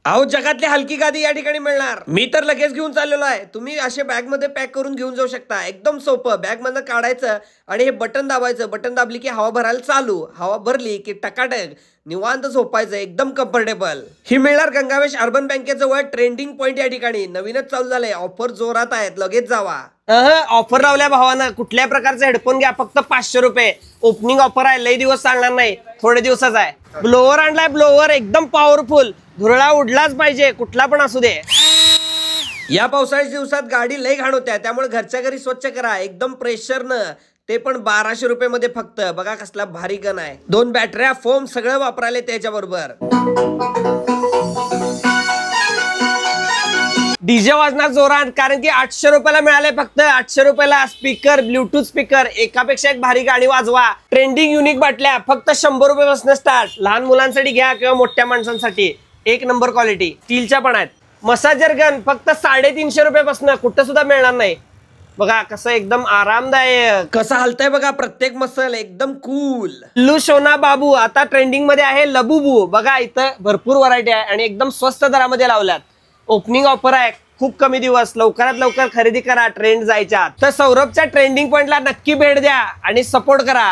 अहो जगातली हलकी गादी या ठिकाणी मिळणार। मी तर लगेच घेऊन चाललेलो आहे। तुम्ही असे बॅग मध्ये पॅक करून घेऊन जाऊ शकता। एकदम सोपं, बॅग मधनं काढायचं आणि हे बटन दाबायचं। बटन दाबली की हवा भरायला चालू, हवा भरली की टकाटक निवांत झोपायचं, एकदम कम्फर्टेबल। ही मिळणार गंगावेश अर्बन बँकेजवळ ट्रेंडिंग पॉइंट या ठिकाणी। नवीनच चालू झालंय, ऑफर जोरात आहेत, लगेच जावा। ऑफर लावल्या भावानं, कुठल्या प्रकारचे हेडफोन घ्या फक्त 500 रुपये। ओपनिंग ऑफर आहे, लई दिवस चालणार नाही, थोडे दिवसच आहे। ब्लोअर आणलाय, ब्लोअर एकदम पॉवरफुल, धुरळा उडलाच पाहिजे, कुठला पण असू दे। या पावसाळ्याच्या दिवसात गाडी लई घाण होत्या, त्यामुळे घरच्या घरी स्वच्छ करा एकदम प्रेशरनं। ते पण 1200 रुपये मध्ये फक्त। बघा कसला भारी गन आहे, 2 बॅटऱ्या, फोम सगळं वापरायला त्याच्याबरोबर। डीजे वाजणार जोरात, कारण की 800 रुपयाला मिळाले फक्त। 800 रुपयाला स्पीकर, ब्लूटूथ स्पीकर, एकापेक्षा एक भारी गाणी वाजवा। ट्रेंडिंग युनिक बाटल्या फक्त 100 रुपयापासून स्टार्ट। लहान मुलांसाठी घ्या किंवा मोठ्या माणसांसाठी, एक नंबर क्वालिटी, स्टीलच्या पण आहेत। मसाजर गन फक्त 350 रुपयापासून, कुठं सुद्धा मिळणार नाही। बघा कसं एकदम आरामदायक, कसं हलतंय बघा प्रत्येक मसल, एकदम कूल। लू शोना बाबू आता ट्रेंडिंग मध्ये आहे। लबूबू बघा, इथं भरपूर व्हरायटी आहे आणि एकदम स्वस्त दरामध्ये लावल्यात। ओपनिंग ऑफर आहे, खूप कमी दिवस, लवकरात लवकर खरेदी करा ट्रेंड जायच्या। तर सौरभच्या ट्रेंडिंग पॉइंटला नक्की भेट द्या आणि सपोर्ट करा।